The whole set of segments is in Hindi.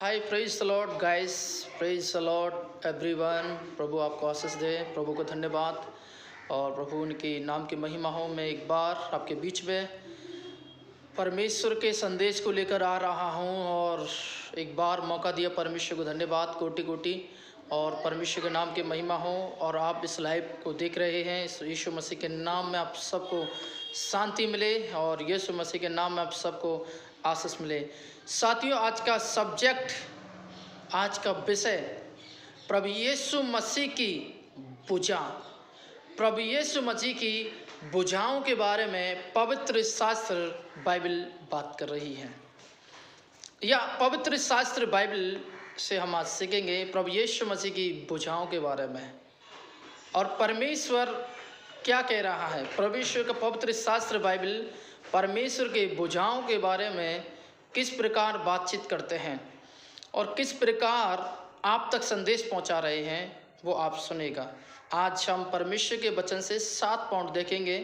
Hi praise the Lord guys. Praise the Lord everyone. प्रभु आपको आशीष दे। प्रभु को धन्यवाद और प्रभु उनकी नाम की महिमा हो। मैं एक बार आपके बीच में परमेश्वर के संदेश को लेकर आ रहा हूं और एक बार मौका दिया परमेश्वर को धन्यवाद कोटि कोटि और परमेश्वर के नाम की महिमा हो। और आप इस लाइव को देख रहे हैं, इस यीशु मसीह के नाम में आप सबको शांति मिले और यीशु मसीह के नाम में आप सबको आशीष मिले। साथियों, आज का सब्जेक्ट, आज का विषय प्रभु यीशु मसीह की भुजा, प्रभु यीशु मसीह की भुजाओं के बारे में पवित्र शास्त्र बाइबल बात कर रही है। या पवित्र शास्त्र बाइबल से हम आज सीखेंगे प्रभु यीशु मसीह की भुजाओं के बारे में और परमेश्वर क्या कह रहा है। परमेश्वर का पवित्र शास्त्र बाइबल परमेश्वर के भुजाओं के बारे में किस प्रकार बातचीत करते हैं और किस प्रकार आप तक संदेश पहुंचा रहे हैं, वो आप सुनेगा। आज हम परमेश्वर के वचन से 7 पॉइंट देखेंगे,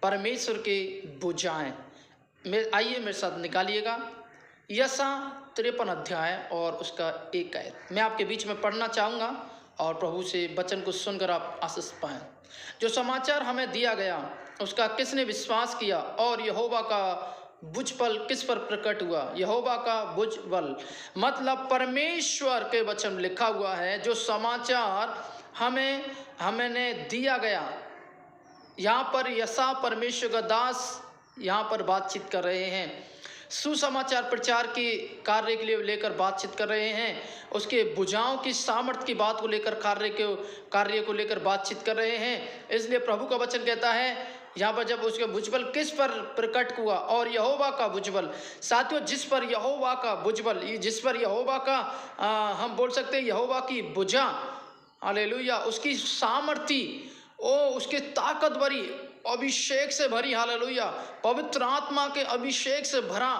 परमेश्वर की भुजाएं। आइए मेरे साथ निकालिएगा यशायाह 53 अध्याय और उसका 1 आयत मैं आपके बीच में पढ़ना चाहूँगा और प्रभु से वचन को सुनकर आप आशीष पाएं। जो समाचार हमें दिया गया उसका किसने विश्वास किया और यहोवा का भुजबल किस पर प्रकट हुआ। यहोवा का भुजबल मतलब परमेश्वर के वचन लिखा हुआ है। जो समाचार हमें दिया गया, यहाँ पर यशायाह परमेश्वर का दास यहाँ पर बातचीत कर रहे हैं, सुसमाचार प्रचार के कार्य के लिए लेकर बातचीत कर रहे हैं, उसके भुजाओं की सामर्थ्य की बात को लेकर कार्य को लेकर बातचीत कर रहे हैं। इसलिए प्रभु का वचन कहता है यहाँ पर, जब उसका भुजबल किस पर प्रकट हुआ और यहोवा का भुजबल। साथियों, जिस पर यहोवा का भुजबल, जिस पर यहोवा का हम बोल सकते हैं यहोवा की भुजा, हालेलुया, उसकी सामर्थ्य, उसके ताकत भरी, अभिषेक से भरी, हालेलुया, पवित्र आत्मा के अभिषेक से भरा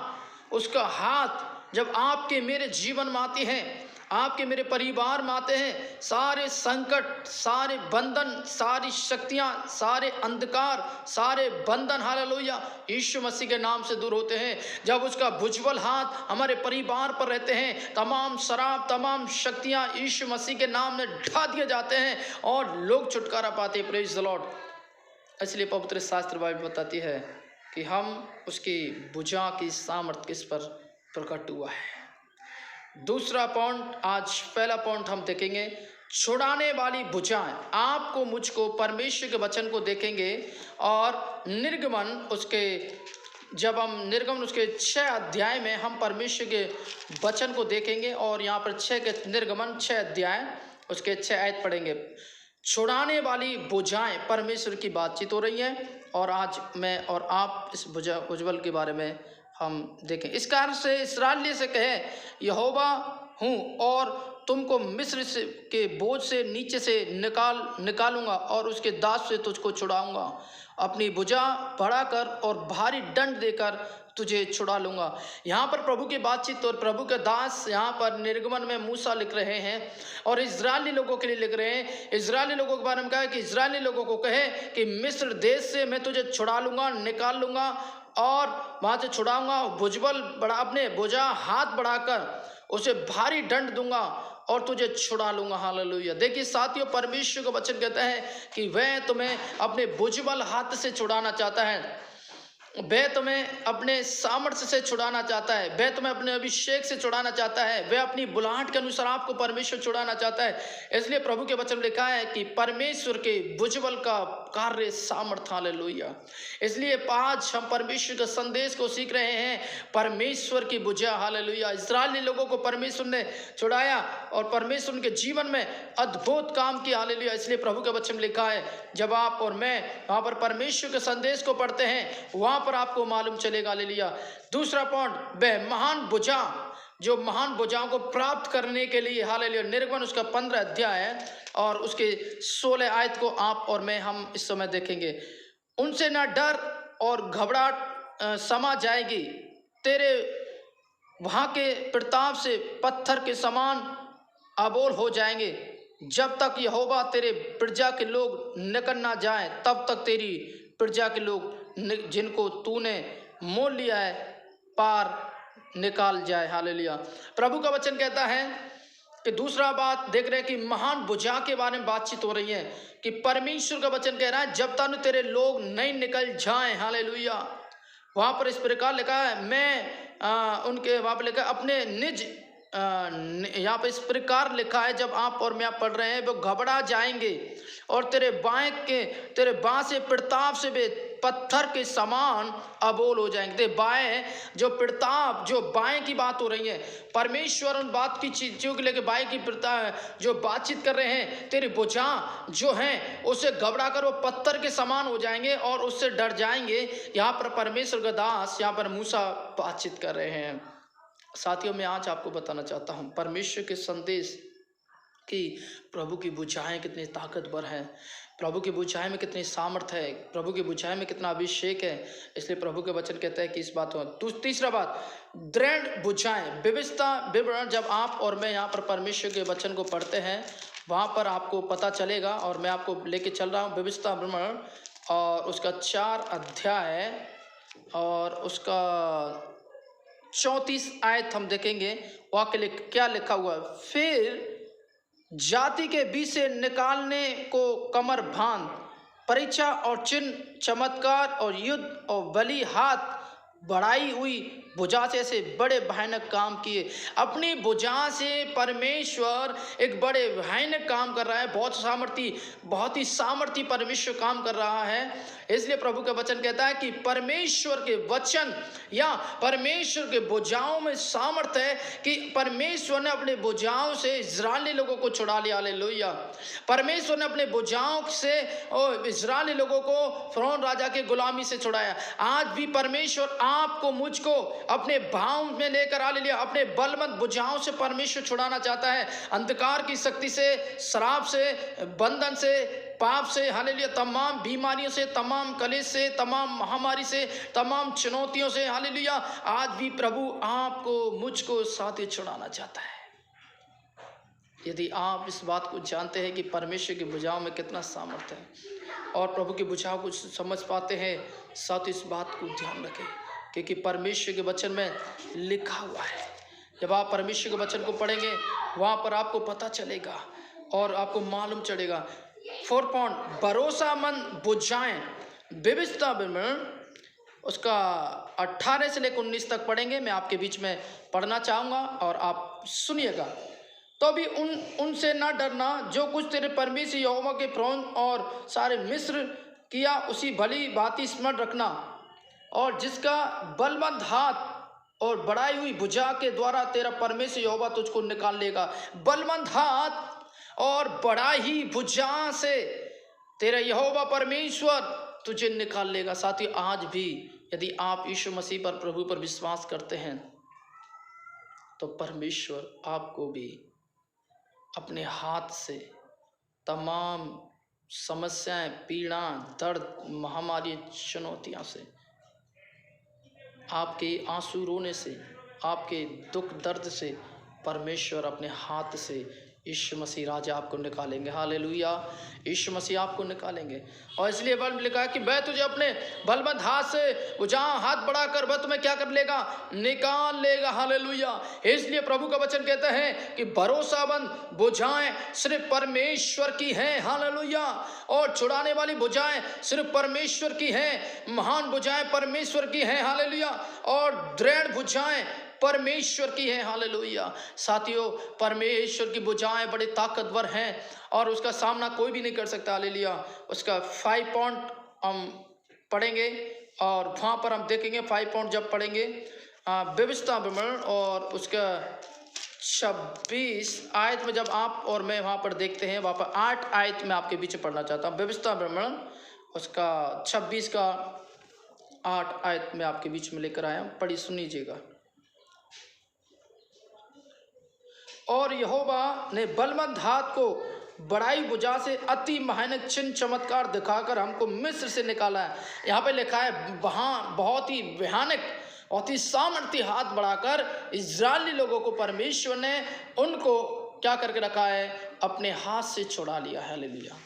उसका हाथ जब आपके मेरे जीवन में आते हैं, आपके मेरे परिवार में आते हैं, सारे संकट, सारे बंधन, सारी शक्तियां, सारे अंधकार, सारे बंधन, हालेलुया, यीशु मसीह के नाम से दूर होते हैं। जब उसका भुजबल हाथ हमारे परिवार पर रहते हैं, तमाम शराब, तमाम शक्तियां यीशु मसीह के नाम में ढा दिए जाते हैं और लोग छुटकारा पाते हैं। Praise the Lord. इसलिए पवित्र शास्त्र बाइबल बताती है कि हम उसकी भुजा की सामर्थ्य किस पर प्रकट हुआ है। दूसरा पॉइंट, आज पहला पॉइंट हम देखेंगे छुड़ाने वाली भुजाएं। आपको मुझको परमेश्वर के वचन को देखेंगे और निर्गमन उसके, जब हम निर्गमन उसके 6 अध्याय में हम परमेश्वर के वचन को देखेंगे और यहाँ पर 6 के निर्गमन 6 अध्याय उसके 6 आयत पढ़ेंगे। छुड़ाने वाली भुजाएं, परमेश्वर की बातचीत हो रही है और आज मैं और आप इस भुजबल के बारे में हम देखें। इस कारण से इस्राएलियों से कहे, यहोवा हूँ और तुमको मिस्र से के बोझ से नीचे से निकालूंगा और उसके दास से तुझको छुड़ाऊंगा, अपनी भुजा बढ़ाकर और भारी दंड देकर तुझे छुड़ा लूंगा। यहाँ पर प्रभु की बातचीत और प्रभु के दास यहाँ पर निर्गमन में मूसा लिख रहे हैं और इजरायली लोगों के लिए लिख रहे हैं। इजरायली लोगों के बारे में कहा कि इजरायली लोगों को कहे कि मिस्र देश से मैं तुझे छुड़ा लूंगा, निकाल लूंगा और वहाँ से छुड़ाऊंगा। भुजबल बढ़ा, अपने भुजा हाथ बढ़ाकर उसे भारी दंड दूंगा और तुझे छुड़ा लूंगा। हालेलुया। देखिए साथियों, परमेश्वर का वचन कहता है कि वह तुम्हें अपने भुजबल हाथ से छुड़ाना चाहता है, वह तुम्हें अपने सामर्थ्य से छुड़ाना चाहता है, वह तुम्हें अपने अभिषेक से छुड़ाना चाहता है, वह अपनी बुलाहट के अनुसार आपको परमेश्वर छुड़ाना चाहता है। इसलिए प्रभु के वचन लिखा है कि परमेश्वर के भुजबल का कार्य सामर्थ्य, हालेलुया। इसलिए आज हम परमेश्वर के संदेश को सीख रहे हैं, परमेश्वर की भुजा, हालेलुया। इस्राएली लोगों को परमेश्वर ने छुड़ाया और परमेश्वर उनके जीवन में अद्भुत काम किया, हालेलुया। इसलिए प्रभु के वचन लिखा है, जब आप और मैं वहाँ पर परमेश्वर के संदेश को पढ़ते हैं, वहाँ पर आपको मालूम चलेगा, हालेलुया। दूसरा पॉइंट, वह महान भुजा, जो महान भुजाओं को प्राप्त करने के लिए, हालेलुया, निर्गमन उसका 15 अध्याय है और उसके 16 आयत को आप और मैं हम इस समय देखेंगे। उनसे ना डर और घबराहट समा जाएगी, तेरे वहाँ के प्रताप से पत्थर के समान अबोल हो जाएंगे। जब तक यहोवा तेरे प्रजा के लोग निकल ना जाए, तब तक तेरी प्रजा के लोग जिनको तूने मोल लिया है पार निकाल जाए। हालेलुया। प्रभु का वचन कहता है कि दूसरा बात देख रहे हैं कि महान भुजा के बारे में बातचीत हो रही है कि परमेश्वर का वचन कह रहा है जब तक तेरे लोग नहीं निकल जाएं। हालेलुया। वहाँ पर इस प्रकार लिखा है, मैं उनके वहाँ पर लिखा है अपने निज यहाँ पे इस प्रकार लिखा है, जब आप और मैं पढ़ रहे हैं, वो घबरा जाएंगे और तेरे बाँ से प्रताप से वे पत्थर के समान अबोल हो जाएंगे। ते बाएं जो प्रताप, जो बाएं की बात हो रही है, परमेश्वर उन बात की चीजों के लेके बाएं की जो बातचीत कर रहे हैं, तेरे भुजा जो हैं उसे घबरा कर वो पत्थर के समान हो जाएंगे और उससे डर जाएंगे। यहाँ पर परमेश्वर का दास, यहाँ पर मूसा बातचीत कर रहे हैं। साथियों, मैं आज आपको बताना चाहता हूँ परमेश्वर के संदेश कि प्रभु की भुजाएं कितनी ताकतवर हैं, प्रभु की भुजाएं में कितनी सामर्थ है, प्रभु की भुजाएं में कितना अभिषेक है। इसलिए प्रभु के वचन कहता है कि इस बात को। तीसरा बात, दृढ़ भुजाएं, विविधता विवरण। जब आप और मैं यहाँ पर परमेश्वर के वचन को पढ़ते हैं, वहाँ पर आपको पता चलेगा, और मैं आपको लेके चल रहा हूँ विविधता विवरण, और उसका 4 अध्याय और उसका 34 आयत हम देखेंगे। वहाँ के लिए क्या लिखा हुआ है। फिर जाति के बीच से निकालने को कमर बांध, परीक्षा और चिन्ह, चमत्कार और युद्ध और बलि हाथ बढ़ाई हुई भुजा से ऐसे बड़े भयानक काम किए। अपनी भुजा से परमेश्वर एक बड़े भयानक काम कर रहा है। बहुत ही सामर्थी परमेश्वर काम कर रहा है। इसलिए प्रभु का वचन कहता है कि परमेश्वर के वचन या परमेश्वर के भुजाओं में सामर्थ है कि परमेश्वर ने अपने भुजाओं से इजरायली लोगों को छुड़ा लिया। हालेलुया। परमेश्वर ने अपने भुजाओं से इजरायली लोगों को फिरौन राजा के गुलामी से छुड़ाया। आज भी परमेश्वर आपको, मुझको अपने भाव में लेकर, हालेलुया, अपने बलवंत भुजाओं से परमेश्वर छुड़ाना चाहता है। अंधकार की शक्ति से, शराब से, बंधन से, पाप से, हालेलुया, तमाम बीमारियों से, तमाम कलेश से, तमाम महामारी से, तमाम चुनौतियों से, हालेलुया, आज भी प्रभु आपको, मुझको साथ ही छुड़ाना चाहता है। यदि आप इस बात को जानते हैं कि परमेश्वर की भुजाओं में कितना सामर्थ्य है और प्रभु की भुजाओं को समझ पाते हैं, साथ इस बात को ध्यान रखें क्योंकि परमेश्वर के वचन में लिखा हुआ है। जब आप परमेश्वर के वचन को पढ़ेंगे, वहाँ पर आपको पता चलेगा और आपको मालूम चलेगा। 4 पॉइंट, भरोसामंद भुजाएं, विविधता विवरण, उसका 18 से लेकर 19 तक पढ़ेंगे। मैं आपके बीच में पढ़ना चाहूँगा और आप सुनिएगा। तो भी उनसे ना डरना, जो कुछ तेरे परमेश्वर यहोवा के फिरौन और सारे मिस्र किया उसी भली भांति स्मरण रखना, और जिसका बलवंत हाथ और बढ़ाई हुई भुजा के द्वारा तेरा परमेश्वर यहोवा तुझको निकाल लेगा। बलवंत हाथ और बढ़ाई भुजा से तेरा यहोवा परमेश्वर तुझे निकाल लेगा। साथ ही आज भी यदि आप यीशु मसीह पर, प्रभु पर विश्वास करते हैं, तो परमेश्वर आपको भी अपने हाथ से तमाम समस्याएं, पीड़ा, दर्द, महामारी, चुनौतियां से, आपके आंसू रोने से, आपके दुख दर्द से परमेश्वर अपने हाथ से यीशु मसीह राजा आपको निकालेंगे। हालेलुया। यीशु मसीह आपको निकालेंगे। और इसलिए बल लिखा है कि वह तुझे अपने बलवंत हाथ से, जहाँ हाथ बढ़ाकर वह तुम्हें क्या कर लेगा, निकाल लेगा। हालेलुया। इसलिए प्रभु का वचन कहता है कि भरोसामंद भुजाएं सिर्फ परमेश्वर की हैं। हालेलुया। और छुड़ाने वाली भुजाएं सिर्फ परमेश्वर की हैं। महान भुजाएं परमेश्वर की हैं। हालेलुया। और दृढ़ भुजाएं परमेश्वर की है। हालेलुया। साथियों, परमेश्वर की भुजाएं बड़ी ताकतवर हैं और उसका सामना कोई भी नहीं कर सकता। हालेलुया। उसका 5 पॉइंट हम पढ़ेंगे और वहाँ पर हम देखेंगे 5 पॉइंट जब पढ़ेंगे विविधता विवरण, और उसका 26 आयत में जब आप और मैं वहाँ पर देखते हैं, वहाँ पर 8 आयत में आपके बीच पढ़ना चाहता हूँ। विविधता विवरण उसका 26 का 8 आयत में आपके बीच में लेकर आया हूँ। पढ़ी सुनीजिएगा। और यहोवा ने बलवंत हाथ को बढ़ाई भुजा से अति भयानक चिन्ह चमत्कार दिखाकर हमको मिस्र से निकाला है। यहाँ पे लिखा है वहाँ बहुत ही भयानक, बहुत ही सामर्थी हाथ बढ़ाकर इजरायली लोगों को परमेश्वर ने उनको क्या करके रखा है, अपने हाथ से छुड़ा लिया है। हालेलुया।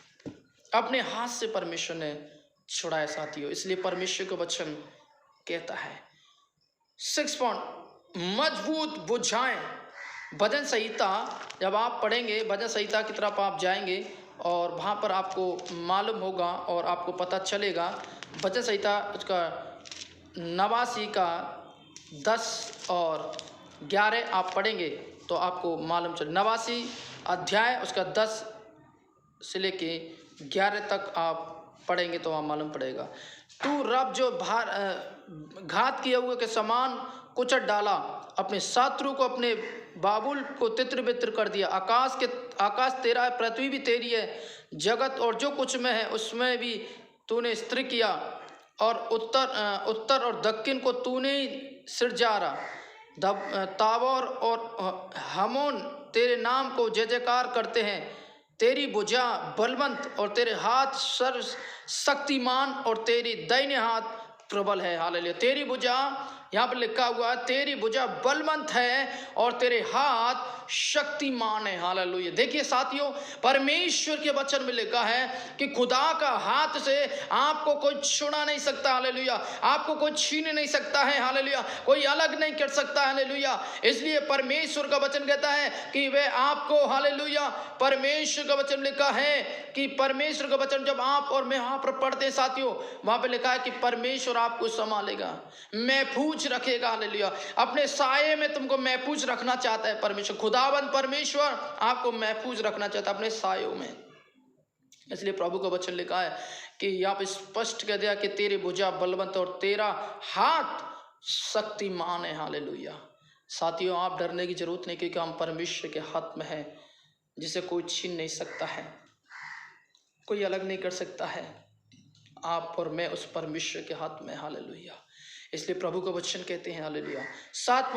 अपने हाथ से परमेश्वर ने छुड़ाया। साथियों, इसलिए परमेश्वर का वचन कहता है 6 पॉइंट, मजबूत बुझाएं। भजन संहिता जब आप पढ़ेंगे, भजन संहिता की तरफ आप जाएंगे और वहाँ पर आपको मालूम होगा और आपको पता चलेगा। भजन संहिता उसका 89 का 10 और 11 आप पढ़ेंगे तो आपको मालूम चले। 89 अध्याय उसका 10 से लेके 11 तक आप पढ़ेंगे तो वहाँ मालूम पड़ेगा। तू रब जो घात किए हुए के समान कुचट डाला, अपने शत्रु को अपने बाबुल को तित्र बित्र कर दिया। आकाश तेरा है, पृथ्वी भी तेरी है, जगत और जो कुछ में है उसमें भी तूने स्थिर किया, और उत्तर और दक्षिण को तूने सिरजारा। ताबोर और हमोन तेरे नाम को जय जयकार करते हैं। तेरी भुजा बलवंत और तेरे हाथ सर्व शक्तिमान और तेरी दाहिने हाथ प्रबल है। हालेलुया। तेरी भुजा, यहाँ पर लिखा हुआ है, तेरी भुजा बलवंत है और तेरे हाथ शक्तिमान है। हालेलुया। देखिए साथियों, परमेश्वर के वचन में लिखा है कि खुदा का हाथ से आपको कोई छुड़ा नहीं सकता। हालेलुया। आपको कोई छीन नहीं सकता है। हालेलुया। कोई अलग नहीं कर सकता। हालेलुया। इसलिए परमेश्वर का वचन कहता है कि वे आपको, हालेलुया, परमेश्वर का वचन लिखा है कि परमेश्वर का वचन जब आप और मैं वहां पर पढ़ते हैं साथियों, वहां पर लिखा है कि परमेश्वर आपको संभालेगा, महफूज रखेगा। हालेलुया। अपने साये में तुमको महफूज रखना चाहता है परमेश्वर। खुदावंद परमेश्वर आपको महफूज रखना चाहता है अपने सायों में। इसलिए प्रभु का वचन लिखा है कि यहाँ पे स्पष्ट कह दिया कि तेरी भुजा बलवंत और तेरा हाथ शक्तिमान है। हालेलुया। साथियों, आप डरने की जरूरत नहीं, क्योंकि हम परमेश्वर के हाथ में हैं, जिसे कोई छीन नहीं सकता है, कोई अलग नहीं कर सकता है। आप और मैं उस परमेश्वर के हाथ में। हालेलुया। इसलिए प्रभु का वचन कहते हैं, हालेलुया, 7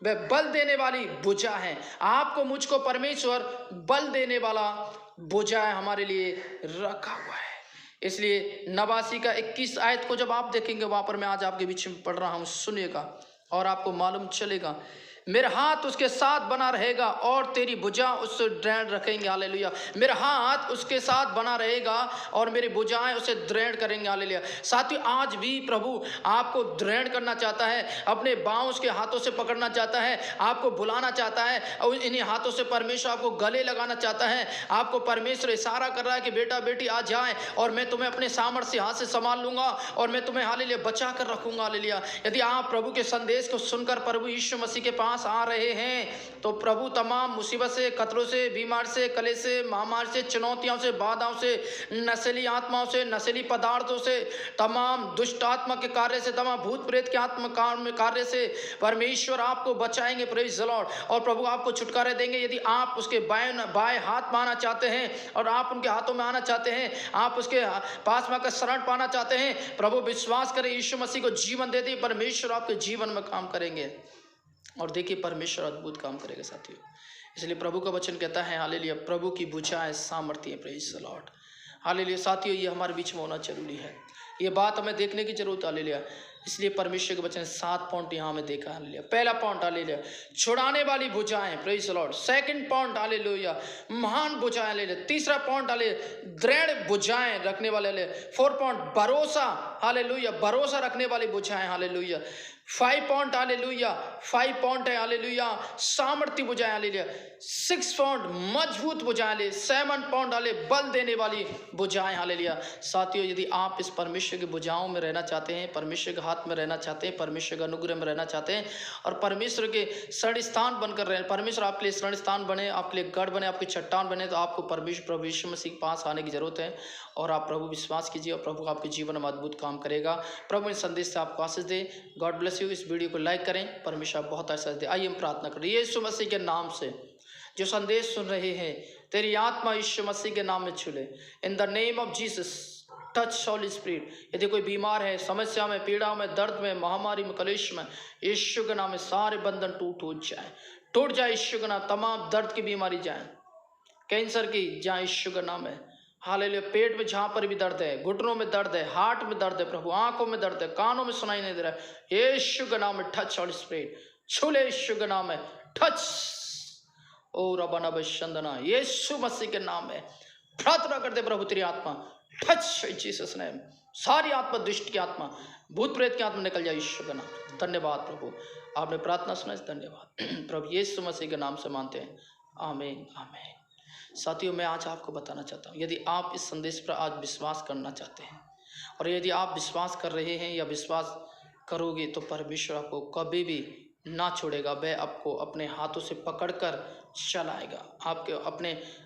वह बल देने वाली भुजा है। आपको मुझको परमेश्वर बल देने वाला भुजा है, हमारे लिए रखा हुआ है। इसलिए 89 का 21 आयत को जब आप देखेंगे, वहां पर मैं आज आपके बीच में पढ़ रहा हूं, सुनिएगा और आपको मालूम चलेगा। मेरा हाथ उसके साथ बना रहेगा और तेरी भुजा उससे दृढ़ रखेंगे। हालेलुया। मेरा हाथ उसके साथ बना रहेगा और मेरी भुजाएं उसे दृढ़ करेंगे। हालेलुया। साथियों, आज भी प्रभु आपको दृढ़ करना चाहता है, अपने बाहों उसके हाथों से पकड़ना चाहता है, आपको बुलाना चाहता है, और इन्हीं हाथों से परमेश्वर आपको गले लगाना चाहता है। आपको परमेश्वर इशारा कर रहा है कि बेटा बेटी आ जाए और मैं तुम्हें अपने सामर्थ्य हाथ से संभाल लूंगा और मैं तुम्हें, हालेलुया, बचा कर रखूंगा। हालेलुया। यदि आप प्रभु के संदेश को सुनकर प्रभु यीशु मसीह के पास आ रहे हैं तो प्रभु तमाम मुसीबत से, खतरों से, बीमार से, कले से, महामारी से, चुनौतियों से, बाधाओं से, नशीली आत्माओं से, नशीली पदार्थों से, तमाम दुष्ट आत्मा के कार्य से, तमाम भूत प्रेत के आत्मा कार्य से परमेश्वर आपको बचाएंगे। Praise the Lord. और प्रभु आपको छुटकारे देंगे। यदि आप उसके बाएं हाथ में आना चाहते हैं और आप उनके हाथों में आना चाहते हैं, आप उसके पास में आकर शरण पाना चाहते हैं, प्रभु विश्वास करें, यीशु मसीह को जीवन दे दे, परमेश्वर आपके जीवन में काम करेंगे। और देखिए, परमेश्वर अद्भुत काम करेगा साथियों। इसलिए प्रभु का वचन कहता है, हालेलुया, प्रभु की भुजाएं सामर्थ्य है। Praise the Lord. हालेलुया। साथियों, ये हमारे बीच में होना जरूरी है, ये बात हमें देखने की जरूरत है। हालेलुया। इसलिए परमेश्वर के वचन 7 पॉइंट यहाँ में देखा। हालेलुया। पहला पॉइंट, हालेलुया, छुड़ाने वाली भुजाएं। Praise the Lord. Second point, hallelujah, महान भुजाएं। हालेलुया। तीसरा पॉइंट, हालेलुया, दृढ़ भुजाएं रखने वाले। हालेलुया। 4 पॉइंट, भरोसा। हालेलुया, भरोसा रखने वाली भुजाएं। हालेलुया। 5 पॉइंट, हालेलुया, 5 पॉइंट है, हालेलुया, सामर्थ्य भुजाएं। हालेलुया। 6 पॉइंट, मजबूत भुजाएं। 7 पॉइंट, हालेलुया, बल देने वाली भुजाएं। हालेलुया। साथियों, यदि आप इस परमेश्वर की भुजाओं में रहना चाहते हैं, परमेश्वर के हाथ में रहना चाहते हैं, परमेश्वर के अनुग्रह में रहना चाहते हैं और परमेश्वर के शरण स्थान बनकर रहे, परमेश्वर आपके लिए शरण स्थान बने, आपके लिए गढ़ बने, आपकी चट्टान बने, तो आपको परमेश्वर प्रभु यीशु मसीह के पास आने की जरूरत है। और आप प्रभु विश्वास कीजिए और प्रभु आपके जीवन में अद्भुत काम करेगा। प्रभु इस संदेश से आपको आशीष दे। God bless you. इस वीडियो को लाइक करें, परमेश्वर बहुत आशीष दे। आइए हम प्रार्थना करें। यीशु मसीह के नाम से जो संदेश सुन रहे हैं, तेरी आत्मा यीशु मसीह के नाम में छूले। In the name of Jesus, touch Holy Spirit. यदि कोई बीमार है, समस्या में, पीड़ा में, दर्द में, महामारी में, कलेश में, यीशु के नाम में सारे बंधन टूट जाए यीशु के नाम। तमाम दर्द की बीमारी जाए, कैंसर की जाए यीशु का नाम है। हालेलुया। पेट में जहाँ पर भी दर्द है, घुटनों में दर्द है, हार्ट में दर्द है, प्रभु आंखों में दर्द है, कानों में सुनाई नहीं दे रहा है, यीशु का नाम है, टच होली स्पिरिट, छूले यीशु का नाम है, टच। ओ रबना बशंदना, यीशु मसीह के नाम में प्रार्थना करते प्रभु, तेरी आत्मा टच जीसस नेम। सारी आत्मा, दुष्ट की आत्मा, भूत प्रेत की आत्मा निकल जाए यीशु का नाम। धन्यवाद प्रभु, आपने प्रार्थना सुना, धन्यवाद प्रभु यीशु मसीह के नाम से मानते हैं, आमीन आमीन। साथियों, मैं आज आपको बताना चाहता हूँ, यदि आप इस संदेश पर आज विश्वास करना चाहते हैं और यदि आप विश्वास कर रहे हैं या विश्वास करोगे तो परमेश्वर आपको कभी भी ना छोड़ेगा। वह आपको अपने हाथों से पकड़कर चलाएगा, आपके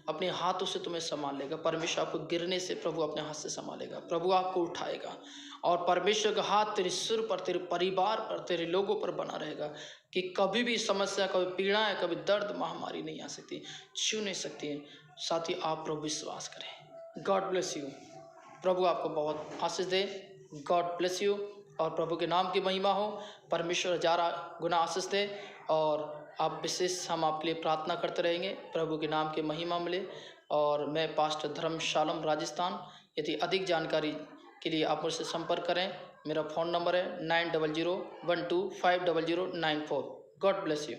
अपने हाथों से तुम्हें संभाल लेगा। परमेश्वर आपको गिरने से प्रभु अपने हाथ से संभालेगा, प्रभु आपको उठाएगा और परमेश्वर का हाथ तेरे सिर पर, तेरे परिवार पर, तेरे लोगों पर बना रहेगा कि कभी भी समस्या, कभी पीड़ाएं, कभी दर्द, महामारी नहीं आ सकती, छू नहीं सकती है। साथ ही आप प्रभु विश्वास करें। God bless you. प्रभु आपको बहुत आशीष दे। गॉड ब्लेस यू और प्रभु के नाम की महिमा हो। परमेश्वर 1000 गुना आशीष दे और आप विशेष हम आपके लिए प्रार्थना करते रहेंगे, प्रभु के नाम की महिमा मिले। और मैं पास्टर धर्मशालम राजस्थान। यदि अधिक जानकारी के लिए आप मुझसे संपर्क करें। मेरा फ़ोन नंबर है 9001250094। God bless you.